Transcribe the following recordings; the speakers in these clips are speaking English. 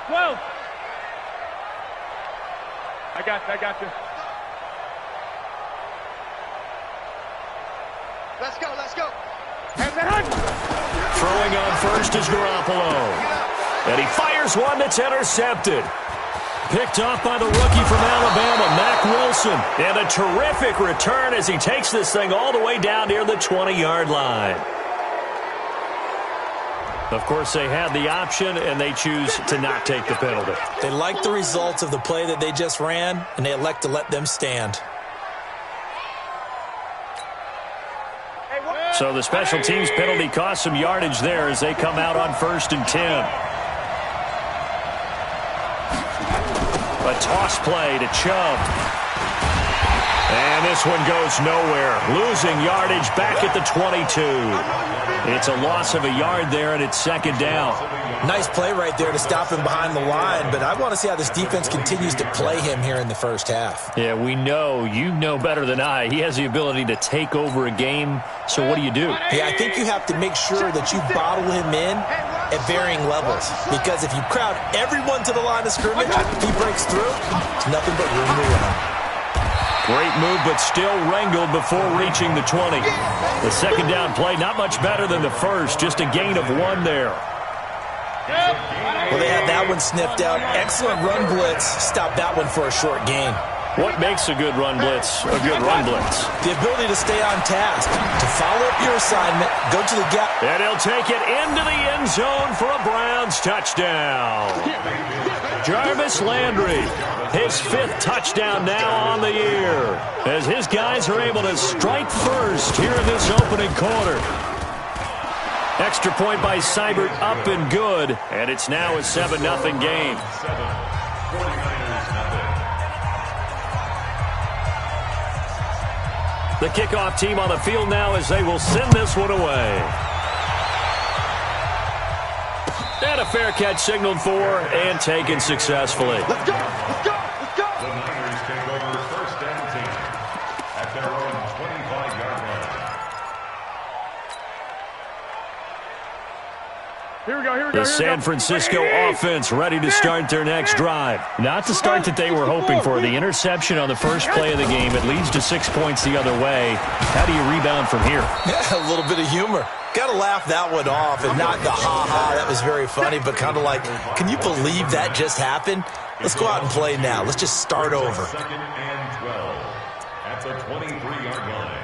12. I got you. Let's go. Throwing on first is Garoppolo. And he fires one that's intercepted. Picked off by the rookie from Alabama, Mack Wilson. And a terrific return as he takes this thing all the way down near the 20-yard line. Of course, they had the option, and they choose to not take the penalty. They like the results of the play that they just ran, and they elect to let them stand. So the special teams penalty cost some yardage there as they come out on 1st and 10. A toss play to Chubb. And this one goes nowhere. Losing yardage back at the 22. It's a loss of a yard there, and it's 2nd down. Nice play right there to stop him behind the line, but I want to see how this defense continues to play him here in the first half. Yeah, we know. You know better than I. He has the ability to take over a game, so what do? Yeah, I think you have to make sure that you bottle him in at varying levels, because if you crowd everyone to the line of scrimmage, if he breaks through, it's nothing but room to run. Great move, but still wrangled before reaching the 20. The 2nd down play, not much better than the first, just a gain of 1 there. Well, they had that one sniffed out. Excellent run blitz. Stop that one for a short gain. What makes a good run blitz a good run blitz? The ability to stay on task, to follow up your assignment, go to the gap. And he'll take it into the end zone for a Browns touchdown. Jarvis Landry, his 5th touchdown now on the year, as his guys are able to strike first here in this opening quarter. Extra point by Seibert, up and good, and it's now a 7-0 game. The kickoff team on the field now as they will send this one away. And a fair catch signaled for and taken successfully. Let's go. The Niners take over 1st and 10 at their own 25-yard line. Here we go. The San Francisco offense ready to start their next drive. Not the start that they were hoping for. The interception on the first play of the game. It leads to 6 points the other way. How do you rebound from here? Yeah, a little bit of humor. Got to laugh that one off and not the ha-ha. That was very funny, but kind of like, can you believe that just happened? Let's go out and play now. Let's just start over. 2nd and 12 at the 23-yard line.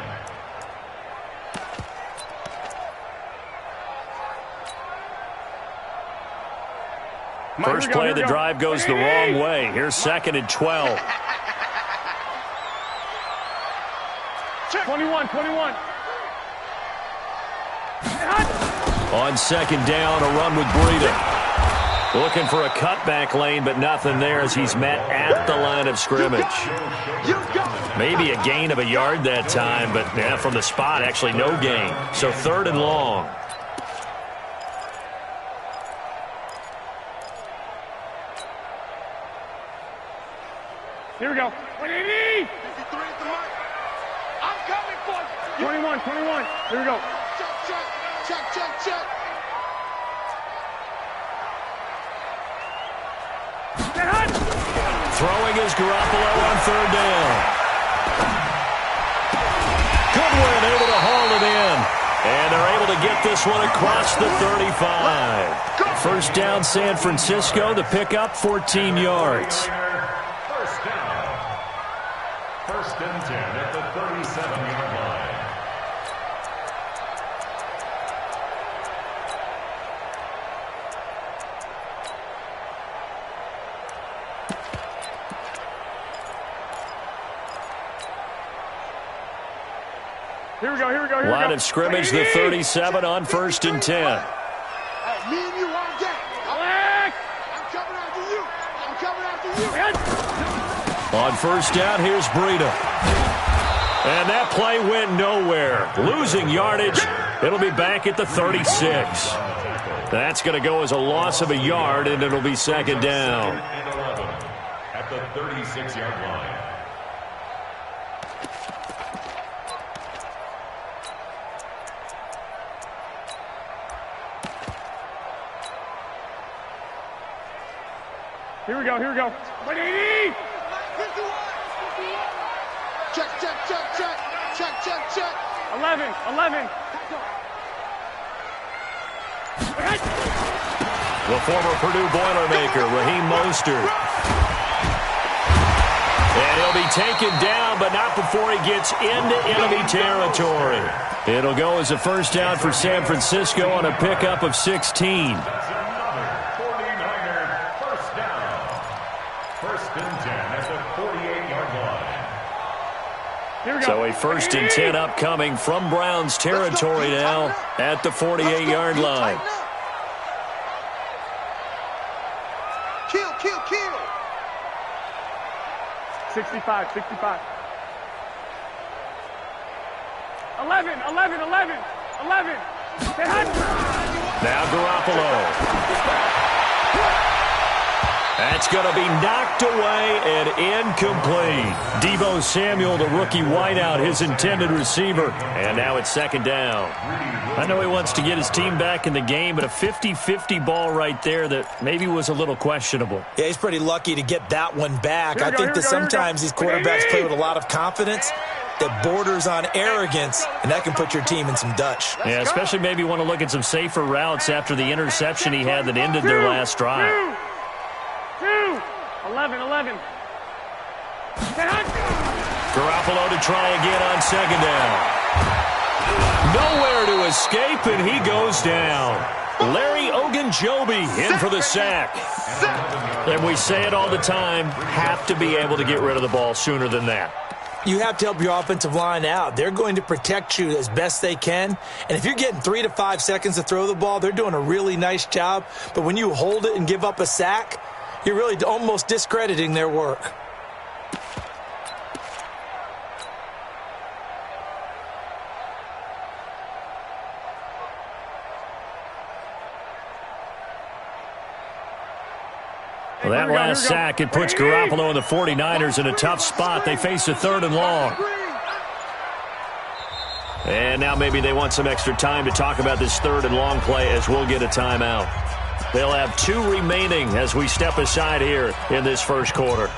First play of the drive goes the wrong way. Here's 2nd and 12. 21. On 2nd down, a run with Breida. Looking for a cutback lane, but nothing there as he's met at the line of scrimmage. Maybe a gain of a yard that time, but from the spot, actually no gain. So 3rd and long. Here we go. 180. 53 at the mark. I'm coming for you. 21. Here we go. Check. Throwing is Garoppolo on 3rd down. Goodwin able to haul it in. And they're able to get this one across the 35. First down, San Francisco. The pickup, 14 yards. First down. 1st and 10 at the 37-yard line. Here we go. Line of scrimmage, the 37 on 1st and 10. Hey, me and you on deck. I'm coming after you. On 1st down, here's Breida. And that play went nowhere. Losing yardage. It'll be back at the 36. That's going to go as a loss of a yard, and it'll be 2nd down. And 11 at the 36-yard line. Here we go. 180! Check. 11. The former Purdue Boilermaker, Raheem Mostert. And he'll be taken down, but not before he gets into enemy territory. It'll go as a first down for San Francisco on a pickup of 16. That's another 49er first down. First and 10 at the 48-yard line. Here we go. So a first and 10 upcoming from Browns territory now at the 48-yard line. Kill. 65. 11. Now Garoppolo. That's going to be knocked away and incomplete. Deebo Samuel, the rookie wideout, his intended receiver. And now it's second down. I know he wants to get his team back in the game, but a 50-50 ball right there that maybe was a little questionable. Yeah, he's pretty lucky to get that one back. I think that sometimes these quarterbacks play with a lot of confidence that borders on arrogance, and that can put your team in some Dutch. Yeah, especially maybe want to look at some safer routes after the interception he had that ended their last drive. 11. Garoppolo to try again on second down. Nowhere to escape, and he goes down. Larry Ogunjobi in for the sack. And we say it all the time, have to be able to get rid of the ball sooner than that. You have to help your offensive line out. They're going to protect you as best they can. And if you're getting 3 to 5 seconds to throw the ball, they're doing a really nice job. But when you hold it and give up a sack, you're really almost discrediting their work. Well, that last sack, it puts Garoppolo and the 49ers in a tough spot. They face a 3rd and long. And now maybe they want some extra time to talk about this 3rd and long play as we'll get a timeout. They'll have 2 remaining as we step aside here in this first quarter.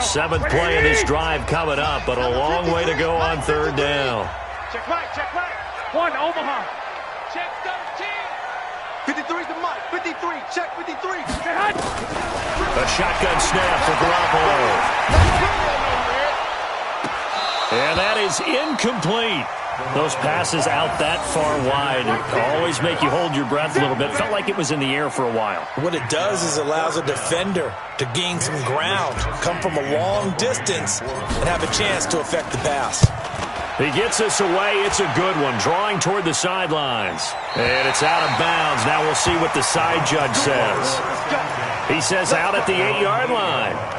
Seventh play of this drive coming up, but a long way to go on 3rd down. Check right. 1, Omaha. Check 13. 53's the mic. 53. Check 53. A shotgun snap for Garoppolo. And that is incomplete. Those passes out that far wide always make you hold your breath a little bit. Felt like it was in the air for a while. What it does is it allows a defender to gain some ground, come from a long distance, and have a chance to affect the pass. He gets us away. It's a good one. Drawing toward the sidelines. And it's out of bounds. Now we'll see what the side judge says. He says out at the 8-yard line.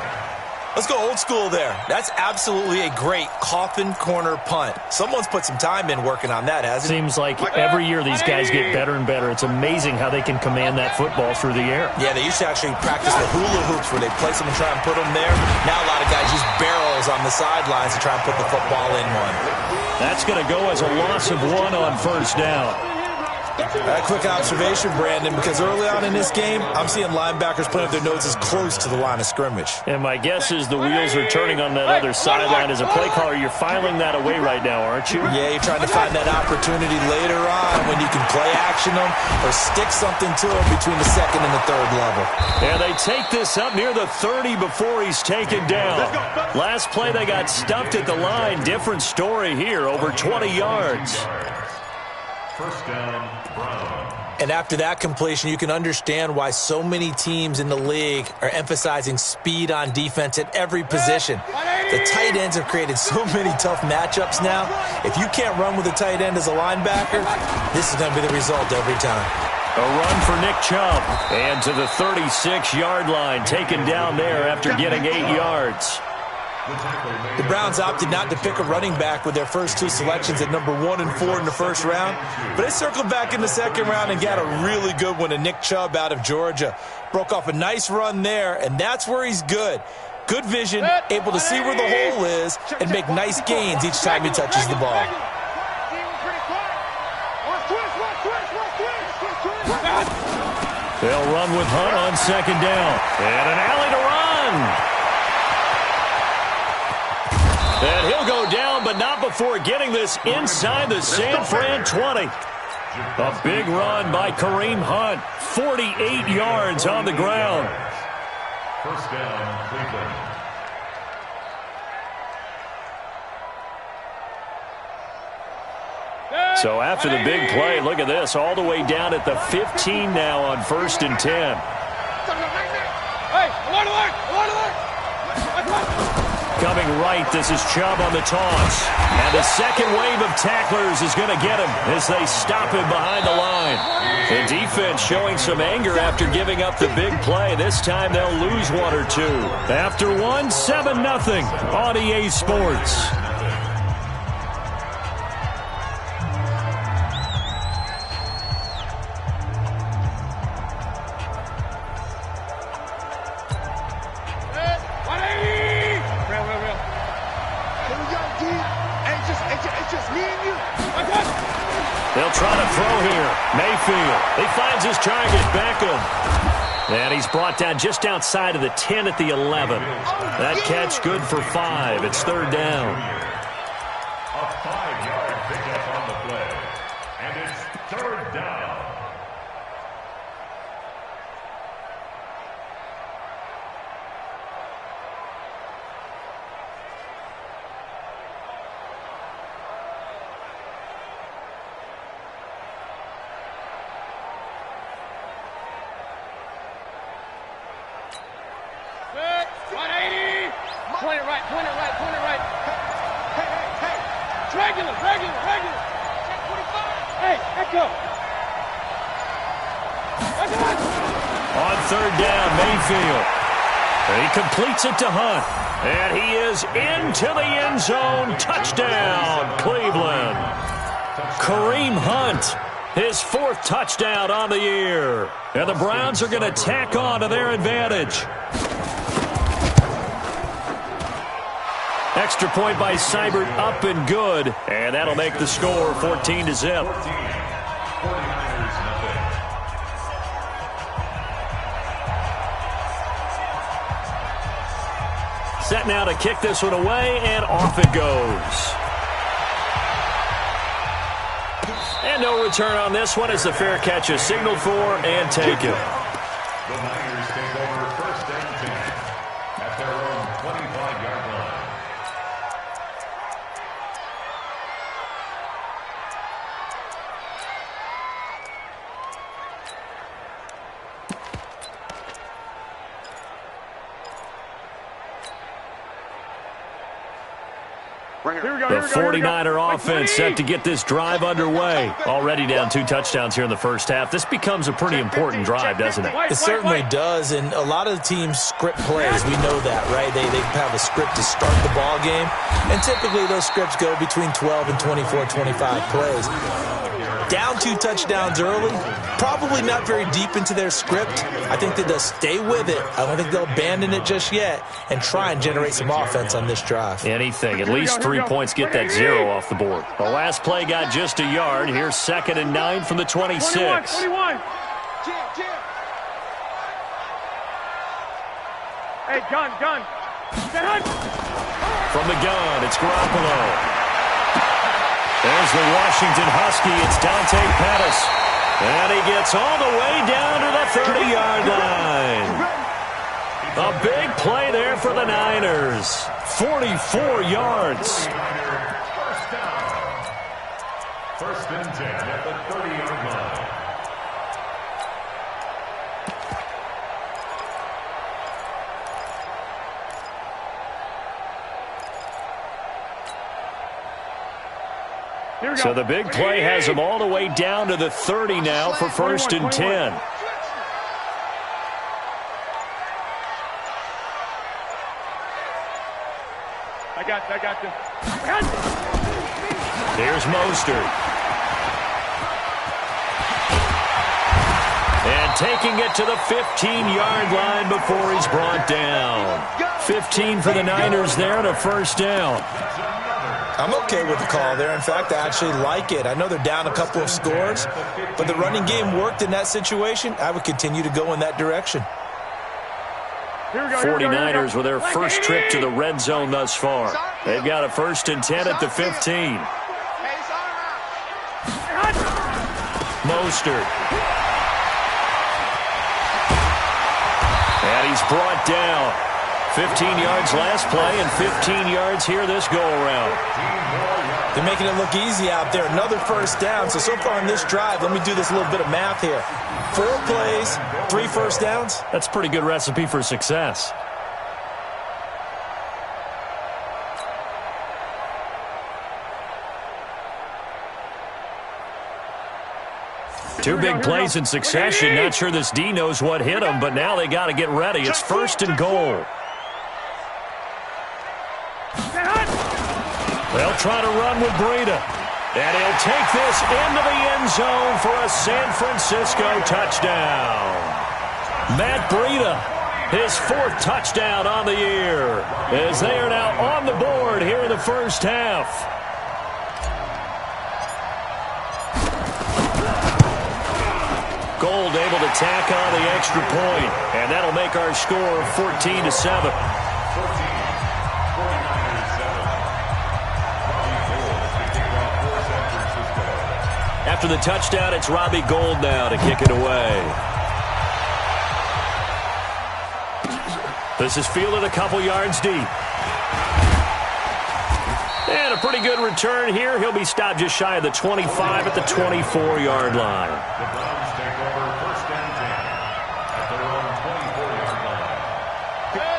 Let's go old school there. That's absolutely a great coffin corner punt. Someone's put some time in working on that, hasn't it? Seems like every year these guys get better and better. It's amazing how they can command that football through the air. Yeah, they used to actually practice the hula hoops where they place them and try and put them there. Now a lot of guys use barrels on the sidelines to try and put the football in one. That's going to go as a loss of 1 on 1st down. A quick observation, Brandon, because early on in this game, I'm seeing linebackers putting up their noses close to the line of scrimmage. And my guess is the wheels are turning on that other sideline. As a play caller, you're filing that away right now, aren't you? Yeah, you're trying to find that opportunity later on when you can play action them or stick something to them between the 2nd and the 3rd level. And they take this up near the 30 before he's taken down. Last play, they got stuffed at the line. Different story here, over 20 yards. First down, Brown. And after that completion, you can understand why so many teams in the league are emphasizing speed on defense at every position. The tight ends have created so many tough matchups now. If you can't run with a tight end as a linebacker, this is going to be the result every time. A run for Nick Chubb. And to the 36-yard line, taken down there after getting 8 yards. The Browns opted not to pick a running back with their first two selections at number 1 and 4 in the first round, but they circled back in the second round and got a really good one to Nick Chubb out of Georgia. Broke off a nice run there, and that's where he's good. Good vision, able to see where the hole is, and make nice gains each time he touches the ball. They'll run with Hunt on second down. And an alley to run. And he'll go down, but not before getting this inside the San Fran 20. A big run by Kareem Hunt. 48 yards on the ground. First down, Cleveland. So after the big play, look at this, all the way down at the 15 now on 1st and 10. Coming right, this is Chubb on the toss. And the second wave of tacklers is going to get him as they stop him behind the line. The defense showing some anger after giving up the big play. This time they'll lose one or two. After one, 7-0 on EA Sports. They'll try to throw here. Mayfield. He finds his target, Beckham. And he's brought down just outside of the 10 at the 11. That catch good for 5. It's 3rd down. A 5-yard pickup on the play. And it's 3rd down. On 3rd down, Mayfield. He completes it to Hunt. And he is into the end zone. Touchdown, Cleveland. Kareem Hunt, his 4th touchdown on the year. And the Browns are going to tack on to their advantage. Extra point by Seibert, up and good. And that'll make the score 14-0. Set now to kick this one away, and off it goes. And no return on this one as the fair catch is signaled for and taken. The Niners take over 1st and 10 at their own 25-yard line. The 49er offense set to get this drive underway. Already down 2 touchdowns here in the first half. This becomes a pretty important drive, doesn't it? It certainly does, and a lot of the teams script plays. We know that, right? They have a script to start the ball game, and typically those scripts go between 12 and 24, 25 plays. Down 2 touchdowns early, probably not very deep into their script. I think that they'll stay with it. I don't think they'll abandon it just yet and try and generate some offense on this drive. Anything. At least 3 points get that 0 off the board. The last play got just a yard. Here's 2nd and 9 from the 26. 21. Hey, gun. From the gun, it's Garoppolo. There's the Washington Husky. It's Dante Pettis. And he gets all the way down to the 30-yard line. A big play there for the Niners. 44 yards. First down. 1st and 10 at the 30-yard line. So the big play has them all the way down to the 30 now for 1st and 10. I got you. Here's Mostert. And taking it to the 15-yard line before he's brought down. 15 for the Niners there and a first down. I'm okay with the call there. In fact, I actually like it. I know they're down a couple of scores, but the running game worked in that situation. I would continue to go in that direction. 49ers with their first trip to the red zone thus far. They've got a 1st and 10 at the 15. Mostert. And he's brought down. 15 yards last play and 15 yards here this go-around. They're making it look easy out there. Another first down. So far in this drive, let me do this little bit of math here. 4 plays, 3 first downs. That's a pretty good recipe for success. Two big plays in succession. Not sure this D knows what hit him, but now they got to get ready. It's 1st and goal. They'll try to run with Breida. And he'll take this into the end zone for a San Francisco touchdown. Matt Breida, his 4th touchdown on the year, as they are now on the board here in the first half. Gold able to tack on the extra point, and that'll make our score 14-7. After the touchdown, it's Robbie Gould now to kick it away. This is fielded a couple yards deep. And a pretty good return here. He'll be stopped just shy of the 25 at the 24-yard line. The Browns take over 1st and 10 at their own 24-yard line.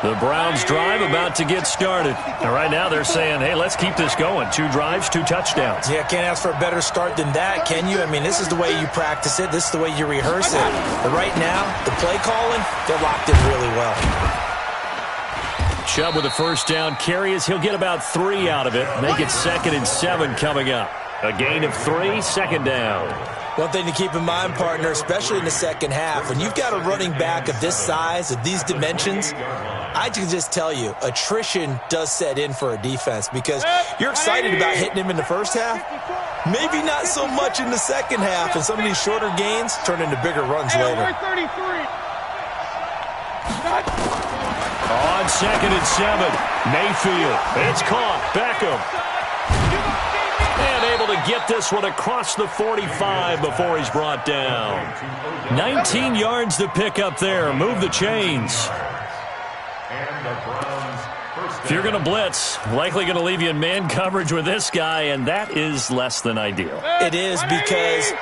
The Browns drive about to get started. And right now they're saying, hey, let's keep this going. 2 drives, 2 touchdowns. Yeah, can't ask for a better start than that, can you? I mean, this is the way you practice it. This is the way you rehearse it. But right now, the play calling, they're locked in really well. Chubb with a first down carry as he'll get about 3 out of it. Make it 2nd and 7 coming up. A gain of 3, 2nd down. One thing to keep in mind, partner, especially in the second half, when you've got a running back of this size, of these dimensions, I can just tell you, attrition does set in for a defense because you're excited about hitting him in the first half. Maybe not so much in the second half, and some of these shorter gains turn into bigger runs later. On 2nd and 7, Mayfield. It's caught. Beckham. And able to get this one across the 45 before he's brought down. 19 yards to pick up there. Move the chains. If you're going to blitz, likely going to leave you in man coverage with this guy, and that is less than ideal. It is because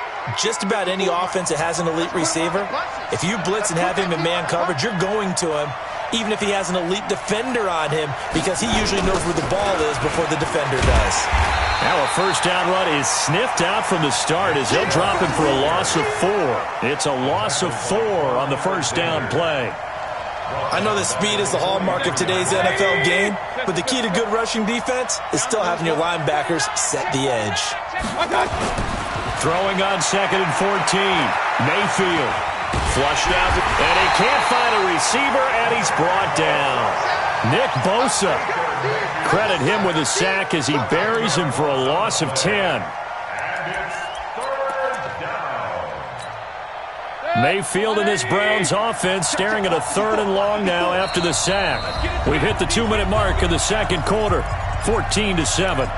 just about any offense that has an elite receiver, if you blitz and have him in man coverage, you're going to him, even if he has an elite defender on him, because he usually knows where the ball is before the defender does. Now a first down run is sniffed out from the start as he'll drop him for a loss of 4. It's a loss of 4 on the first down play. I know that speed is the hallmark of today's NFL game, but the key to good rushing defense is still having your linebackers set the edge. Throwing on 2nd and 14. Mayfield flushed out, and he can't find a receiver, and he's brought down. Nick Bosa. Credit him with a sack as he buries him for a loss of 10. Mayfield and this Browns offense staring at a 3rd and long now after the sack. We've hit the 2-minute mark in the second quarter, 14-7.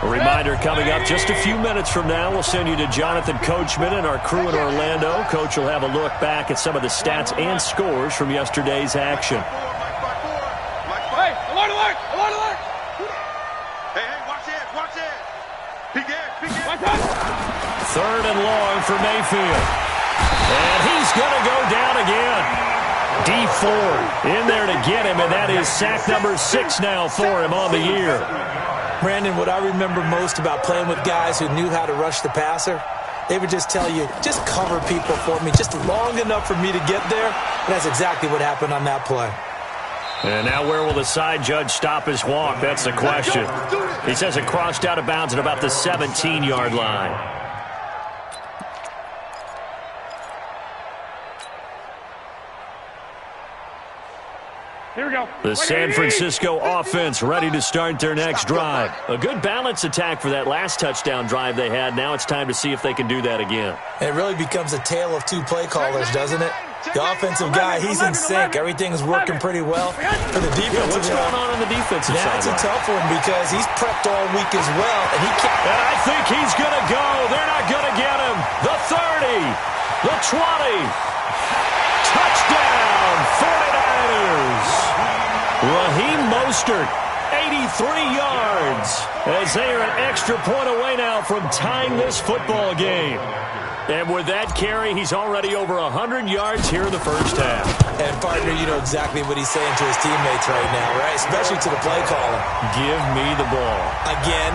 A reminder coming up just a few minutes from now, we'll send you to Jonathan Coachman and our crew in Orlando. Coach will have a look back at some of the stats and scores from yesterday's action. Hey, alert, alert, alert, alert. Hey, watch it. Peek it. 3rd and long for Mayfield. And he's going to go down again. D Ford in there to get him, and that is sack number 6 now for him on the year. Brandon, what I remember most about playing with guys who knew how to rush the passer, they would just tell you, just cover people for me, just long enough for me to get there. And that's exactly what happened on that play. And now where will the side judge stop his walk? That's the question. He says it crossed out of bounds at about the 17-yard line. Here we go. The San Francisco offense ready to start their next drive. A good balance attack for that last touchdown drive they had. Now it's time to see if they can do that again. It really becomes a tale of two play callers, doesn't it? The offensive guy, he's in sync. Everything's working pretty well. For the defensive what's going on the defensive side? That's a tough one because he's prepped all week as well. And I think he's going to go. They're not going to get him. The 30. The 20. Touchdown, 49ers. Raheem Mostert, 83 yards. As they are an extra point away now from tying this football game. And with that carry, he's already over 100 yards here in the first half. And, partner, you know exactly what he's saying to his teammates right now, right? Especially to the play caller. Give me the ball. Again,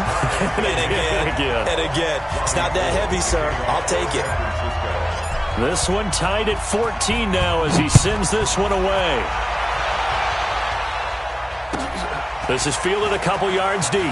and again, and again. It's not that heavy, sir. I'll take it. This one tied at 14 now as he sends this one away. This is fielded a couple yards deep.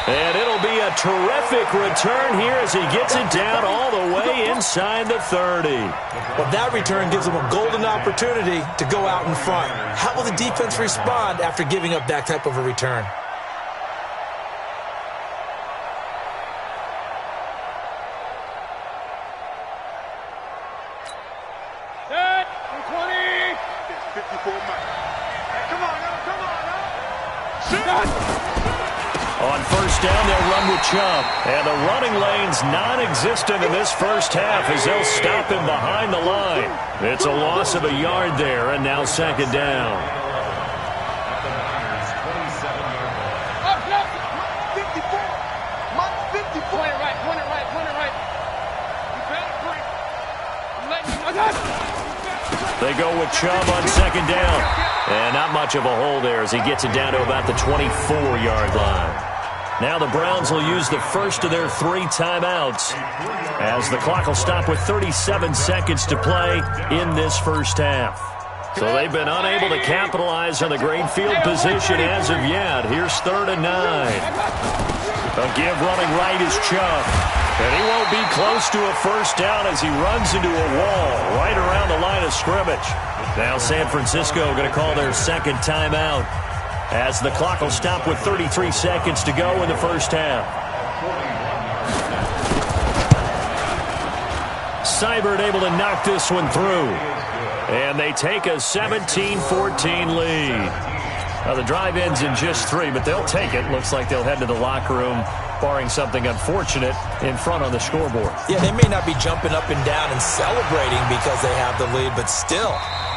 And it'll be a terrific return here as he gets it down all the way inside the 30. Well, that return gives him a golden opportunity to go out in front. How will the defense respond after giving up that type of a return? Set. 20. 54 miles. Come on, come on. On first down, they'll run with Chubb. And the running lane's non-existent in this first half as they'll stop him behind the line. It's a loss of a yard there, and now second down. At the Niners' 27-yard line. Up, 54. Mark 54. Point it right, point it right, point it right. You better break. I'm letting you. They go with Chubb on second down. And not much of a hole there as he gets it down to about the 24-yard line. Now the Browns will use the first of their 3 timeouts as the clock will stop with 37 seconds to play in this first half. So they've been unable to capitalize on the great field position as of yet. Here's 3rd and 9. A give running right is Chubb. And he won't be close to a first down as he runs into a wall right around the line of scrimmage. Now San Francisco going to call their second timeout as the clock will stop with 33 seconds to go in the first half. Seibert able to knock this one through. And they take a 17-14 lead. Now the drive ends in just 3, but they'll take it. Looks like they'll head to the locker room, barring something unfortunate in front on the scoreboard. Yeah, they may not be jumping up and down and celebrating because they have the lead, but still,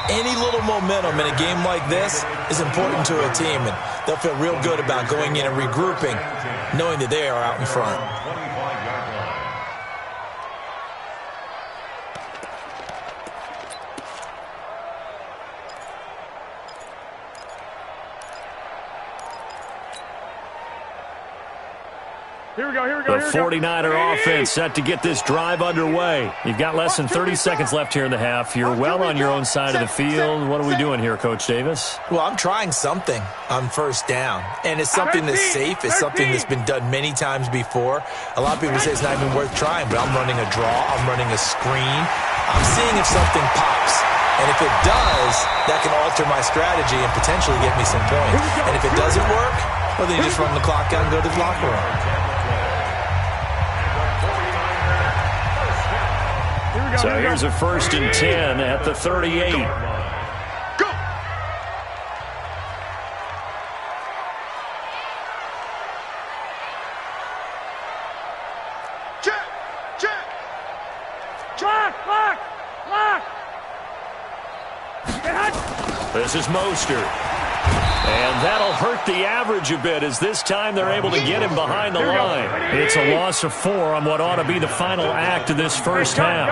any little momentum in a game like this is important to a team, and they'll feel real good about going in and regrouping, knowing that they are out in front. Here we go, here we go, The 49er offense set to get this drive underway. You've got less than 30 seconds left here in the half. You're well on your own side of the field. What are we doing here, Coach Davis? Well, I'm trying something on first down, and it's something that's safe. It's something that's been done many times before. A lot of people say it's not even worth trying, but I'm running a draw. I'm running a screen. I'm seeing if something pops. And if it does, that can alter my strategy and potentially get me some points. And if it doesn't work, well, then you just run the clock out and go to the locker room. So here's a 1st and 10 at the 38. Go! Check! Check! Lock! This is Mostert. And that'll hurt the average a bit as this time they're able to get him behind the line. It's a loss of 4 on what ought to be the final act of this first half.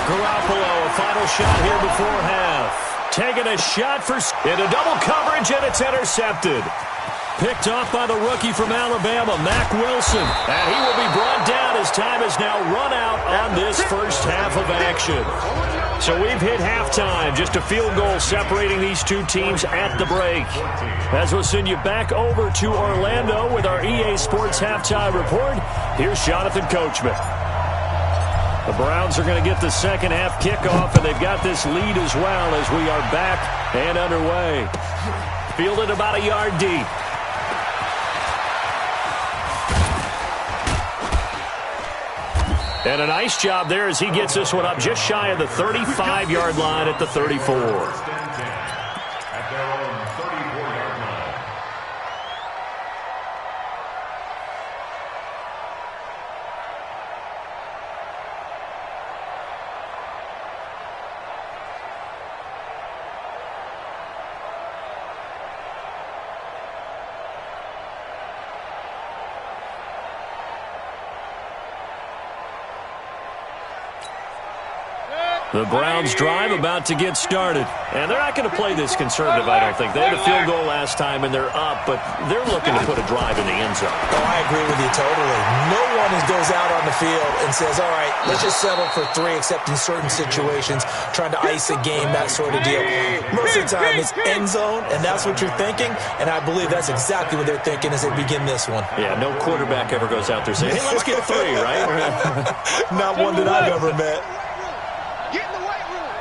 Garoppolo, a final shot here before half. Taking a shot into double coverage, and it's intercepted. Picked off by the rookie from Alabama, Mack Wilson. And he will be brought down as time has now run out on this first half of action. So we've hit halftime, just a field goal separating these two teams at the break. As we'll send you back over to Orlando with our EA Sports Halftime Report, here's Jonathan Coachman. The Browns are going to get the second half kickoff, and they've got this lead as well as we are back and underway. Fielded about a yard deep. And a nice job there as he gets this one up just shy of the 35-yard line at the 34. At their own 34-yard line. The Browns drive about to get started. And they're not going to play this conservative, I don't think. They had a field goal last time, and they're up, but they're looking to put a drive in the end zone. Oh, I agree with you totally. No one goes out on the field and says, all right, let's just settle for 3, except in certain situations, trying to ice a game, that sort of deal. Most of the time, it's end zone, and that's what you're thinking, and I believe that's exactly what they're thinking as they begin this one. Yeah, no quarterback ever goes out there saying, hey, let's get 3, right? Not one that I've ever met. Get in the weight room.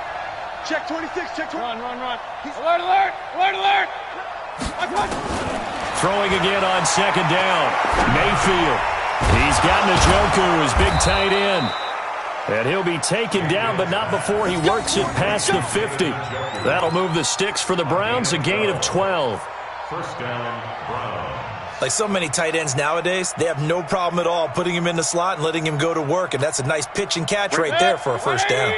Check 26, check 20. Run. Alert. Throwing again on second down. Mayfield. He's got Njoku, his big tight end. And he'll be taken down, but not before he works it past the 50. That'll move the sticks for the Browns, a gain of 12. First down, Browns. Like so many tight ends nowadays, they have no problem at all putting him in the slot and letting him go to work, and that's a nice pitch and catch right there for a first down.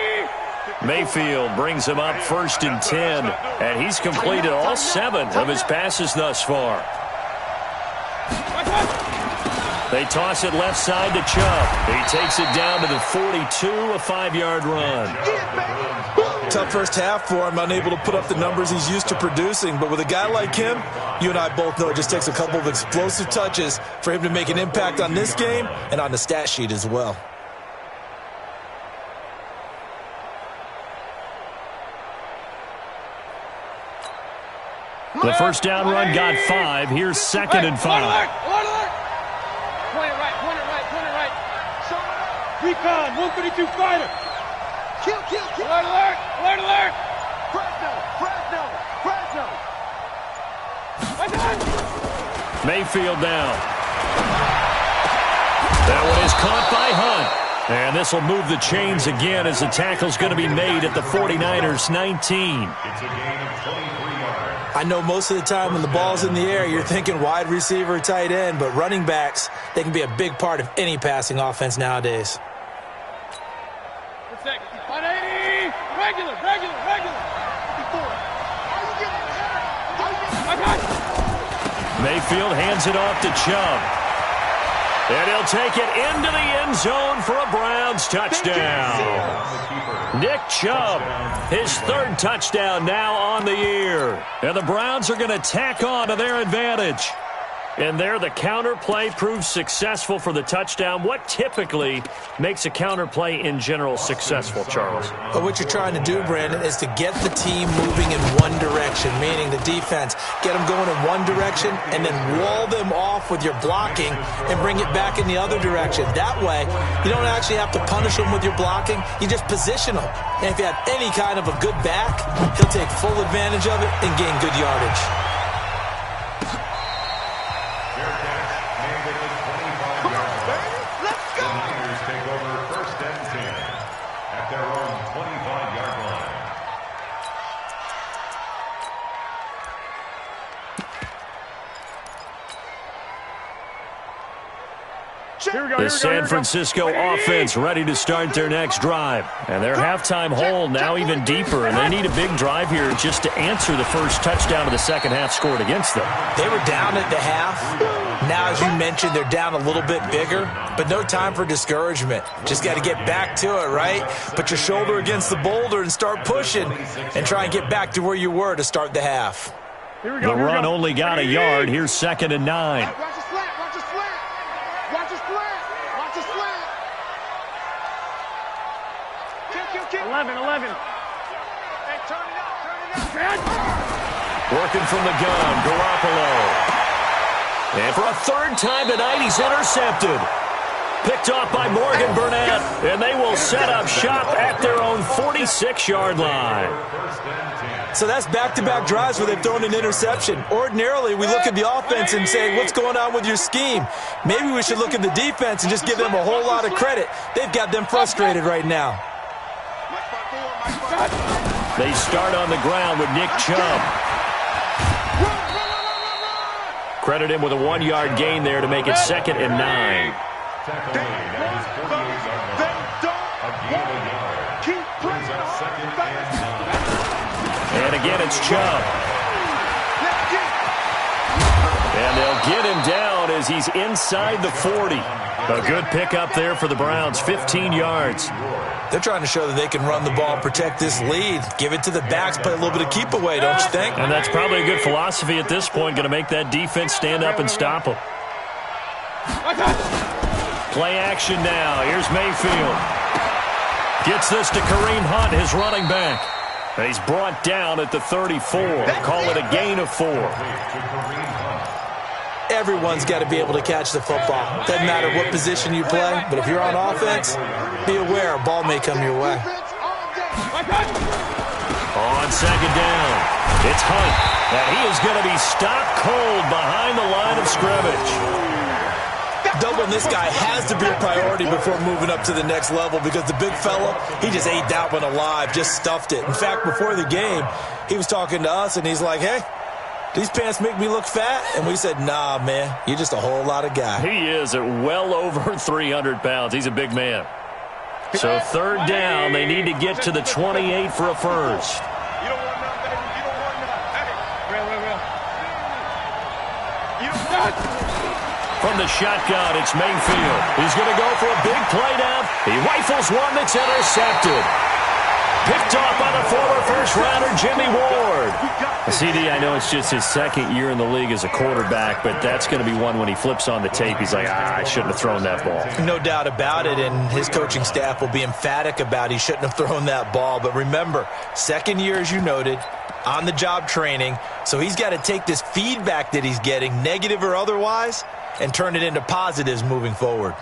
Mayfield brings him up 1st and 10, and he's completed all 7 of his passes thus far. They toss it left side to Chubb. He takes it down to the 42, a 5-yard run. Tough first half for him, unable to put up the numbers he's used to producing. But with a guy like him, you and I both know it just takes a couple of explosive touches for him to make an impact on this game and on the stat sheet as well. The first down run got 5. Here's 2nd and 5. Point it right. Recon, 132 fighter. Kill. Alert. Fresno. Mayfield down. That one is caught by Hunt. And this will move the chains again as the tackle's going to be made at the 49ers 19. It's a gain of 23 yards. I know most of the time when the ball's in the air, you're thinking wide receiver, tight end, but running backs, they can be a big part of any passing offense nowadays. 180. Regular. Mayfield hands it off to Chubb. And he'll take it into the end zone for a Browns touchdown. Nick Chubb, his 3rd touchdown now on the year. And the Browns are going to tack on to their advantage. And there, the counter play proves successful for the touchdown. What typically makes a counter play in general successful, Charles? But what you're trying to do, Brandon, is to get the team moving in one direction, meaning the defense, get them going in one direction and then wall them off with your blocking and bring it back in the other direction. That way, you don't actually have to punish them with your blocking. You just position them. And if you have any kind of a good back, he'll take full advantage of it and gain good yardage. The San Francisco offense ready to start their next drive. And their halftime hole now even deeper, and they need a big drive here just to answer the first touchdown of the second half scored against them. They were down at the half. Now, as you mentioned, they're down a little bit bigger, but no time for discouragement. Just got to get back to it, right? Put your shoulder against the boulder and start pushing and try and get back to where you were to start the half. The run only got a yard. Here's 2nd and 9. Watch the slant. Watch the slant. Watch the slant. Watch the slant. Kick. 11. Hey, turn it up. Working from the gun, Garoppolo. And for a 3rd time tonight, he's intercepted. Picked off by Morgan Burnett, and they will set up shop at their own 46-yard line. So that's back-to-back drives where they've thrown an interception. Ordinarily, we look at the offense and say, what's going on with your scheme? Maybe we should look at the defense and just give them a whole lot of credit. They've got them frustrated right now. They start on the ground with Nick Chubb. Credit him with a 1-yard gain there to make it 2nd and 9. And again, it's Chubb. And they'll get him down as he's inside the 40. A good pickup there for the Browns, 15 yards. They're trying to show that they can run the ball and protect this lead. Give it to the backs, play a little bit of keep away, don't you think? And that's probably a good philosophy at this point, going to make that defense stand up and stop them. Play action now. Here's Mayfield. Gets this to Kareem Hunt, his running back. And he's brought down at the 34. Call it a gain of 4. Everyone's got to be able to catch the football. Doesn't matter what position you play, but if you're on offense, be aware a ball may come your way. On 2nd down, it's Hunt. And he is going to be stopped cold behind the line of scrimmage. Doubling this guy has to be a priority before moving up to the next level because the big fella, he just ate that one alive, just stuffed it. In fact, before the game, he was talking to us, and he's like, hey, these pants make me look fat? And we said, nah, man, you're just a whole lot of guy. He is at well over 300 pounds. He's a big man. So 3rd down, they need to get to the 28 for a first. You don't want none, baby. You don't want none. Hey, real. You don't want. From the shotgun, it's Mayfield. He's going to go for a big play down. He rifles one that's intercepted. Picked off by the former first-rounder, Jimmy Ward. CD, I know it's just his 2nd year in the league as a quarterback, but that's going to be one when he flips on the tape. He's like, I shouldn't have thrown that ball. No doubt about it, and his coaching staff will be emphatic about he shouldn't have thrown that ball. But remember, 2nd year, as you noted, on-the-job training, so he's got to take this feedback that he's getting, negative or otherwise, and turn it into positives moving forward.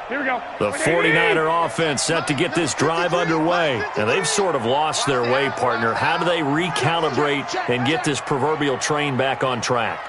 Here we go. The 49er offense set to get this drive underway. And they've sort of lost their way, partner. How do they recalibrate and get this proverbial train back on track?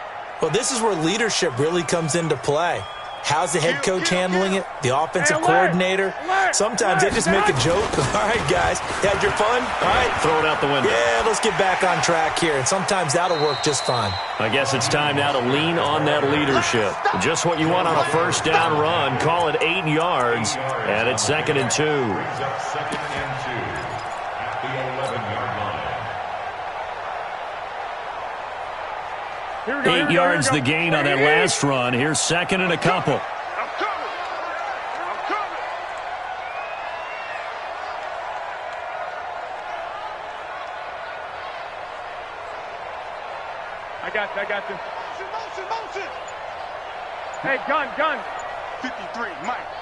Well, this is where leadership really comes into play. How's the head coach handling it? The offensive coordinator? Sometimes they just make a joke. All right, guys, you had your fun? All right. Throw it out the window. Yeah, let's get back on track here. And sometimes that'll work just fine. I guess it's time now to lean on that leadership. Just what you want on a 1st down run. Call it 8 yards. And it's 2nd and 2. 2nd and 2 at the 11-yard line. 8 yards the gain on that last run. Here's 2nd and a couple. I'm coming. I got you. Motion. Hey, gun. 53,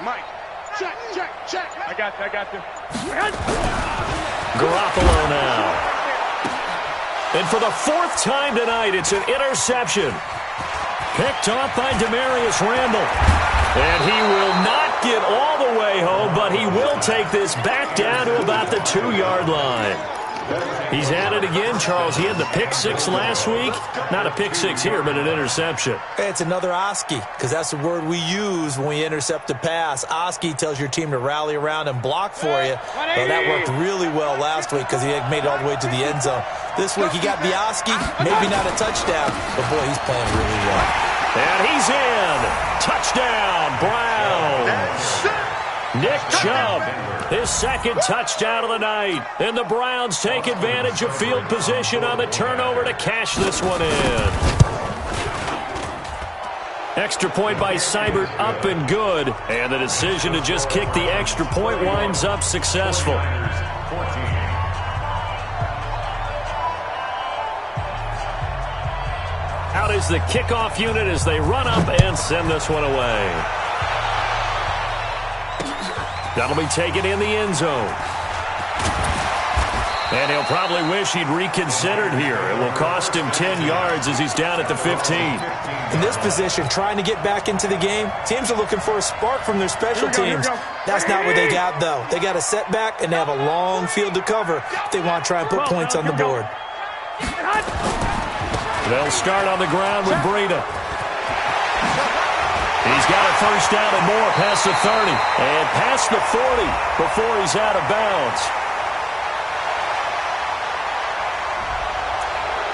Mike. Check. I got you. Garoppolo now. And for the 4th time tonight, it's an interception. Picked off by Demarius Randall. And he will not get all the way home, but he will take this back down to about the 2-yard line. He's at it again, Charles. He had the pick 6 last week. Not a pick 6 here, but an interception. It's another Oski, because that's the word we use when we intercept a pass. Oski tells your team to rally around and block for you. Well, that worked really well last week because he had made it all the way to the end zone. This week he got the Oski, maybe not a touchdown, but boy, he's playing really well. And he's in. Touchdown, Browns. Nick Chubb, his 2nd touchdown of the night. And the Browns take advantage of field position on the turnover to cash this one in. Extra point by Seibert, up and good. And the decision to just kick the extra point winds up successful. is the kickoff unit as they run up and send this one away. That'll be taken in the end zone. And he'll probably wish he'd reconsidered here. It will cost him 10 yards as he's down at the 15. In this position, trying to get back into the game, teams are looking for a spark from their special teams. That's not what they got, though. They got a setback, and they have a long field to cover if they want to try and put points on the board. They'll start on the ground with Breida. He's got a first down and more past the 30 and past the 40 before he's out of bounds.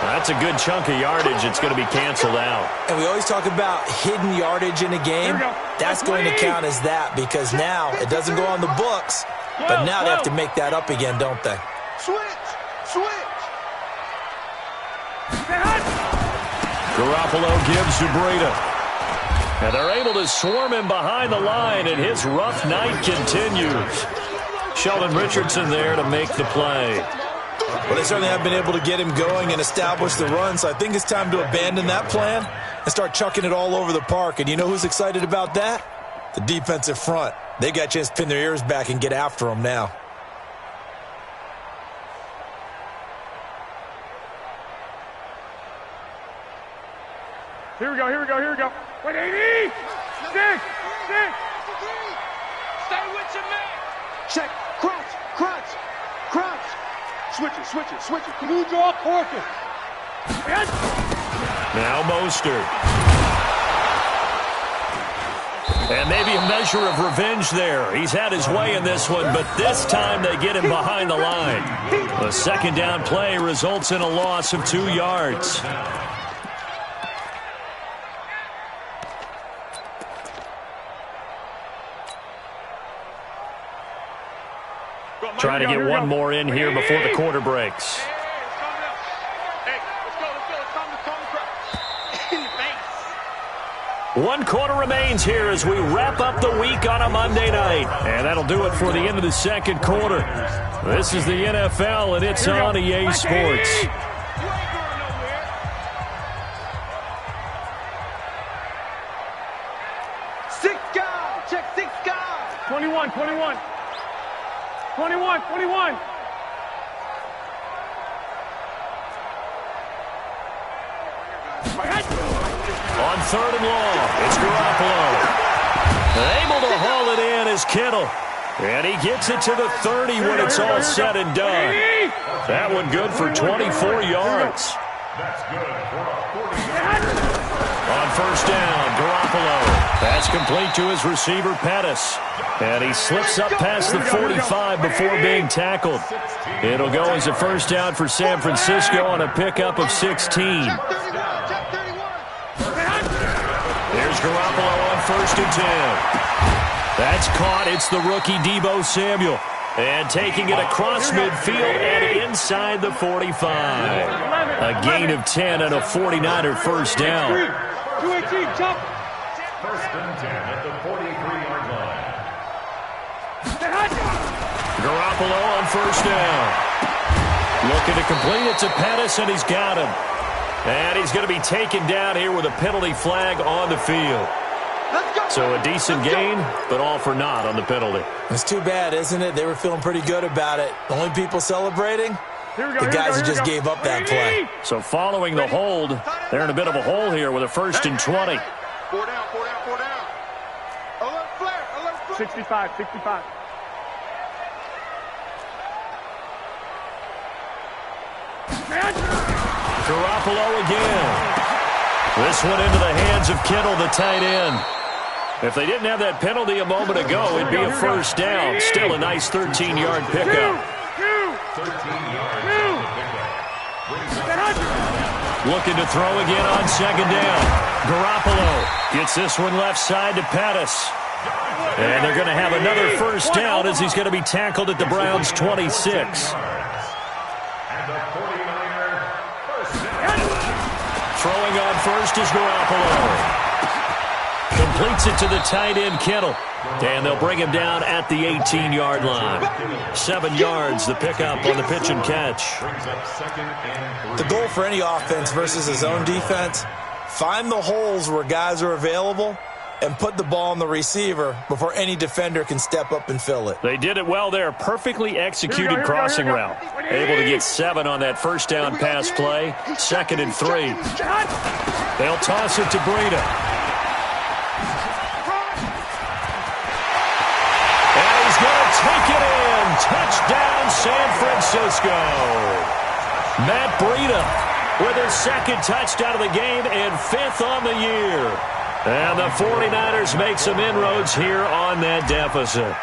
That's a good chunk of yardage. It's going to be canceled out. And we always talk about hidden yardage in a game. That's going to count as that because now it doesn't go on the books, but now they have to make that up again, don't they? Switch. Garoppolo gives to Breida. And they're able to swarm him behind the line, and his rough night continues. Sheldon Richardson there to make the play. Well, they certainly have been able to get him going and establish the run, so I think it's time to abandon that plan and start chucking it all over the park. And you know who's excited about that? The defensive front. They got a chance to pin their ears back and get after him now. Here we go. Wait, 80! Six! Stay with your man! Check. Crunch. Switch it. Can you draw Corker? Now Mostert. And maybe a measure of revenge there. He's had his way in this one, but this time they get him behind the line. The second down play results in a loss of 2 yards. Trying to get one more in here before the quarter breaks. One quarter remains here as we wrap up the week on a Monday night. And that'll do it for the end of the second quarter. This is the NFL, and it's on EA Sports. Six guys. Check 6 guys. 21. 21. On third and long, it's Garoppolo. Able to haul it in is Kittle. And he gets it to the 30 when it's all said and done. That one good for 24 yards. That's good for a 40-yard. On first down, Garoppolo. Pass complete to his receiver, Pettis. And he slips up past the 45 before being tackled. It'll go as a first down for San Francisco on a pickup of 16. There's Garoppolo on first and 10. That's caught. It's the rookie Deebo Samuel. And taking it across midfield and inside the 45. A gain of 10 and a 49er first down. 218, jump. First and 10 at the 43-yard line. Garoppolo on first down. Looking to complete it to Pettis, and he's got him. And he's going to be taken down here with a penalty flag on the field. So a decent gain, but all for naught on the penalty. It's too bad, isn't it? They were feeling pretty good about it. The only people celebrating, the guys who just gave up that play. So following the hold, they're in a bit of a hole here with a first and 20. 4 down. Alert flare. 65. Garoppolo again. This one into the hands of Kittle, the tight end. If they didn't have that penalty a moment ago, it'd be a first down. Still a nice 13-yard pickup. 13 yards on the pickup. Looking to throw again on second down. Garoppolo gets this one left side to Pettis. And they're going to have another first down as he's going to be tackled at the Browns' 26. Throwing on first is Garoppolo. Completes it to the tight end, Kittle. And they'll bring him down at the 18-yard line. 7 yards, the pickup on the pitch and catch. The goal for any offense versus his own defense, Find the holes where guys are available and put the ball on the receiver before any defender can step up and fill it. They did it well there. Perfectly executed crossing route. Able to get 7 on that first down pass play. 2nd and 3. They'll toss it to Breida. And he's going to take it in. Touchdown, San Francisco. Matt Breida with his 2nd touchdown of the game and 5th on the year. And the 49ers make some inroads here on that deficit.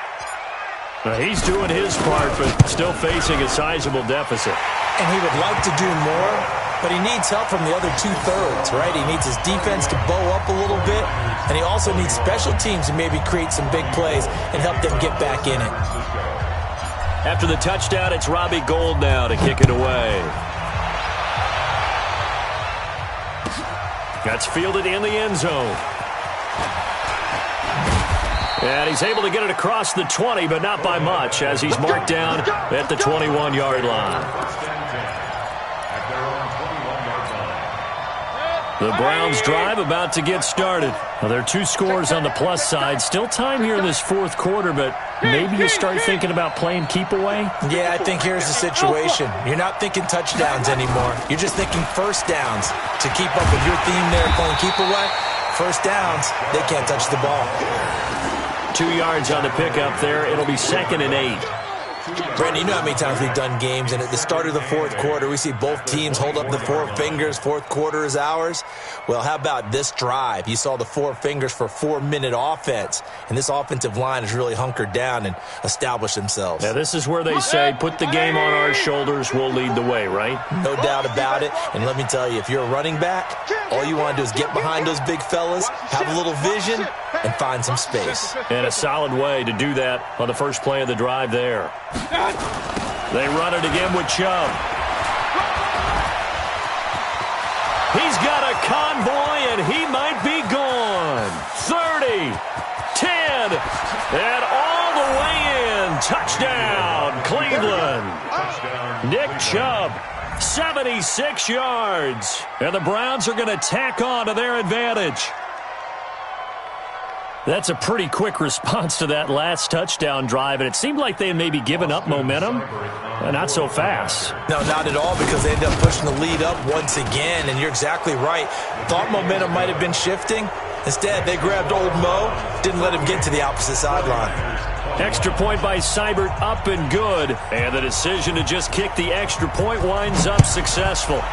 He's doing his part, but still facing a sizable deficit. And he would like to do more, but he needs help from the other 2/3, right? He needs his defense to bow up a little bit, and he also needs special teams to maybe create some big plays and help them get back in it. After the touchdown, it's Robbie Gould now to kick it away. That's fielded in the end zone. And he's able to get it across the 20, but not by much, as he's marked down at the 21-yard line. The Browns drive about to get started. Well, there are 2 scores on the plus side. Still time here in this 4th quarter, but maybe you start thinking about playing keep away? Yeah, I think here's the situation. You're not thinking touchdowns anymore. You're just thinking first downs. To keep up with your theme there playing keep away, first downs, they can't touch the ball. 2 yards on the pickup there. It'll be 2nd and 8. Brandon, you know how many times we've done games, and at the start of the 4th quarter, we see both teams hold up the 4 fingers, 4th quarter is ours. Well, how about this drive? You saw the 4 fingers for 4-minute offense, and this offensive line has really hunkered down and established themselves. Yeah, this is where they say, put the game on our shoulders, we'll lead the way, right? No doubt about it, and let me tell you, if you're a running back, all you want to do is get behind those big fellas, have a little vision, and find some space. And a solid way to do that on the first play of the drive there. They run it again with Chubb. He's got a convoy, and he might be gone. 30, 10, and all the way in. Touchdown, Cleveland. Nick Chubb, 76 yards. And the Browns are going to tack on to their advantage. That's a pretty quick response to that last touchdown drive, and it seemed like they had maybe given up momentum. Not so fast. No, not at all, because they ended up pushing the lead up once again, and you're exactly right. Thought momentum might have been shifting. Instead, they grabbed old Mo, didn't let him get to the opposite sideline. Extra point by Seibert, up and good, and the decision to just kick the extra point winds up successful.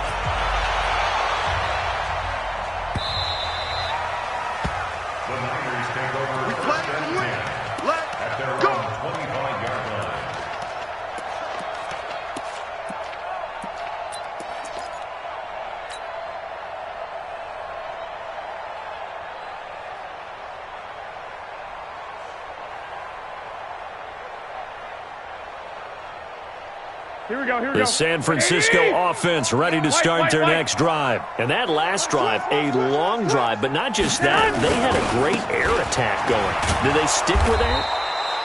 Here we go. The San Francisco offense ready to start their next drive. And that last drive, a long drive, but not just that. They had a great air attack going. Did they stick with that?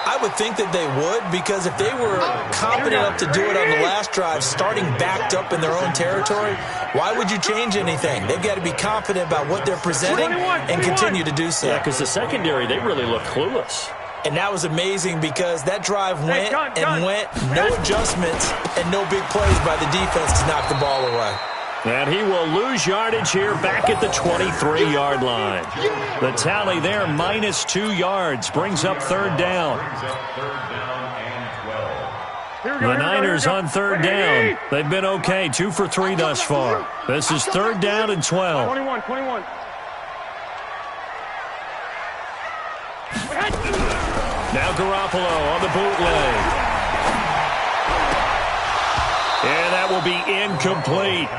I would think that they would, because if they were confident enough to do it on the last drive, starting backed up in their own territory, why would you change anything? They've got to be confident about what they're presenting and continue to do so. Yeah, because the secondary, they really look clueless. And that was amazing, because that drive went and went, no adjustments, and no big plays by the defense to knock the ball away. And he will lose yardage here back at the 23-yard line. The tally there, -2 yards, brings up 3rd down. The Niners on 3rd down. They've been okay, 2 for 3 thus far. This is 3rd down and 12. 21. Now Garoppolo on the bootleg. And that will be incomplete.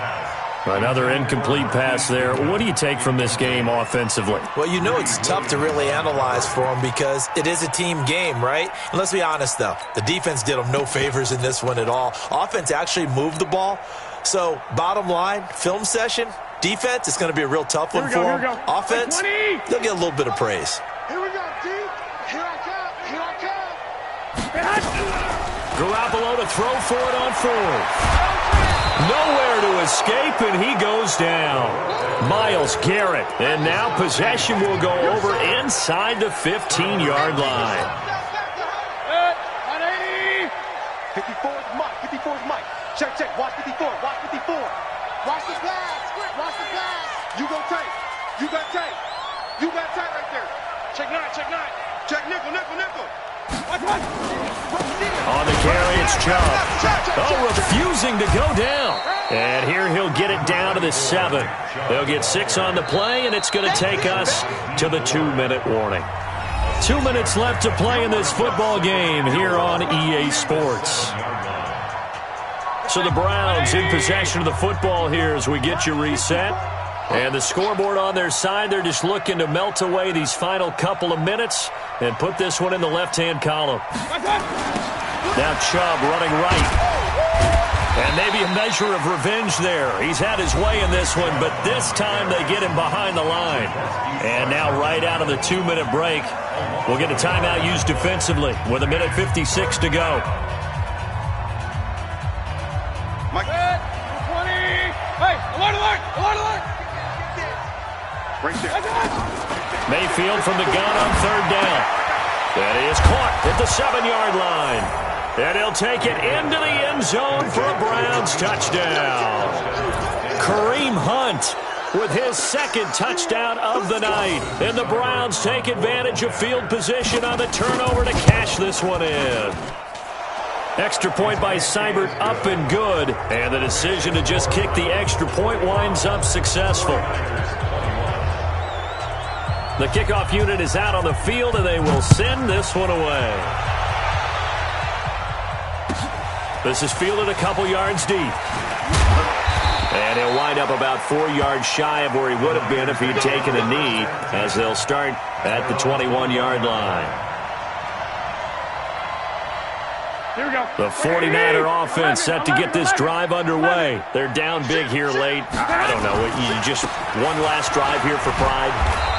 Another incomplete pass there. What do you take from this game offensively? Well, you know it's tough to really analyze for them, because it is a team game, right? And let's be honest, though. The defense did them no favors in this one at all. Offense actually moved the ball. So, bottom line, film session, defense, it's going to be a real tough one for them. Offense, they'll get a little bit of praise. Here we go, D. Here I come. Garoppolo to throw for it on 4th. Nowhere to escape, and he goes down. Miles Garrett, and now possession will go over inside the 15-yard line. 54 is Mike. 54 is Mike. Check, check. Watch 54. Watch 54. Watch the pass. Watch the pass. You go tight. You got tight. You got tight right there. Check 9, check 9. Check nickel, nickel, nickel. On the carry, it's Chubb. Oh, refusing to go down. And here he'll get it down to the 7. They'll get 6 on the play, and it's going to take us to the 2-minute warning. 2 minutes left to play in this football game here on EA Sports. So the Browns in possession of the football here as we get you reset. And the scoreboard on their side, they're just looking to melt away these final couple of minutes and put this one in the left-hand column. Now Chubb running right. And maybe a measure of revenge there. He's had his way in this one, but this time they get him behind the line. And now right out of the 2-minute break, we'll get a timeout used defensively with 1:56 to go. Mike. 20. Hey, alert, alert, alert, alert. Right there. Mayfield from the gun on 3rd down. That is caught at the 7-yard line. And he'll take it into the end zone for a Browns touchdown. Kareem Hunt with his 2nd touchdown of the night. And the Browns take advantage of field position on the turnover to cash this one in. Extra point by Seibert up and good. And the decision to just kick the extra point winds up successful. The kickoff unit is out on the field, and they will send this one away. This is fielded a couple yards deep. And he'll wind up about 4 yards shy of where he would have been if he'd taken a knee, as they'll start at the 21-yard line. Here we go. The 49er offense set to get this drive underway. They're down big here late. I don't know. You just one last drive here for pride.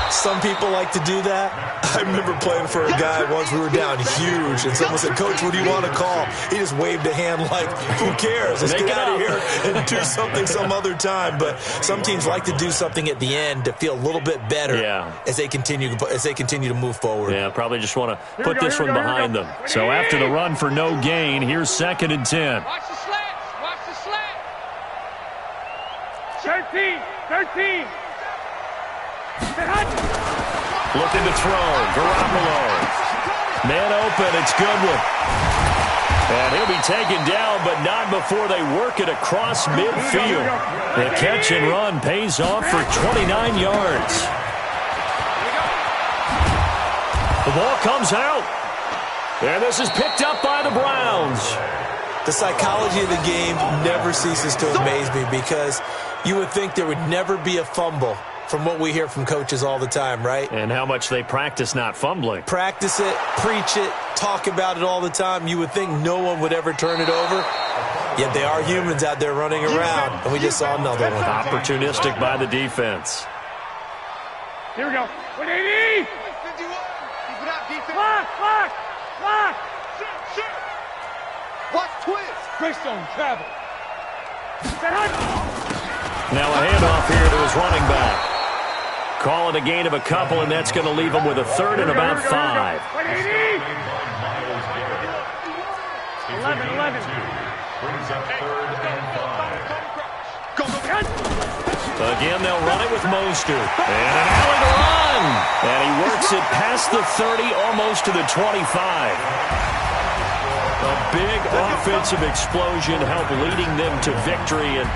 Some people like to do that. I remember playing for a guy once. We were down huge, and someone said, "Coach, what do you want to call?" He just waved a hand like, "Who cares? Let's get out of here and do something some other time." But some teams like to do something at the end to feel a little bit better as they continue to move forward. Yeah, probably just want to put this one behind them. So after the run for no gain, here's 2nd and 10. Watch the slats. Watch the slat. 13. Looking to throw. Garoppolo. Man open. It's Goodwin. And he'll be taken down, but not before they work it across midfield. The catch and run pays off for 29 yards. The ball comes out. And this is picked up by the Browns. The psychology of the game never ceases to amaze me, because you would think there would never be a fumble from what we hear from coaches all the time, right? And how much they practice not fumbling. Practice it, preach it, talk about it all the time. You would think no one would ever turn it over. Yet they are humans out there running around, and we just saw another one. Opportunistic by the defense. Here we go. 180. 51. Keep it out, defense. Lock. Shoot. Watch twist. Greystone travel. Now a handoff here to his running back. Call it a gain of a couple, and that's going to leave him with a 3rd and about 5. 180. 11. Brings up 3rd and 5. Go. Again, they'll run it with Mostert. And an alley to run. And he works it past the 30, almost to the 25. A big offensive explosion helped leading them to victory. And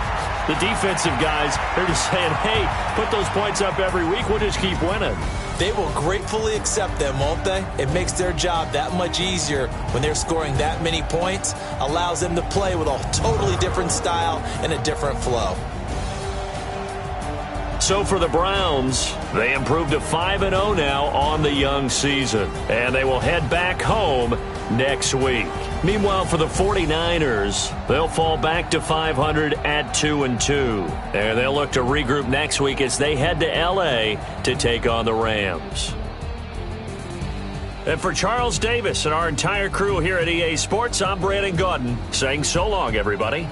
the defensive guys, they're just saying, hey, put those points up every week. We'll just keep winning. They will gratefully accept them, won't they? It makes their job that much easier when they're scoring that many points. Allows them to play with a totally different style and a different flow. So for the Browns, they improved to 5-0 now on the young season. And they will head back home next week. Meanwhile, for the 49ers, they'll fall back to 500 at 2-2. And they'll look to regroup next week as they head to L.A. to take on the Rams. And for Charles Davis and our entire crew here at EA Sports, I'm Brandon Gaudin saying so long, everybody.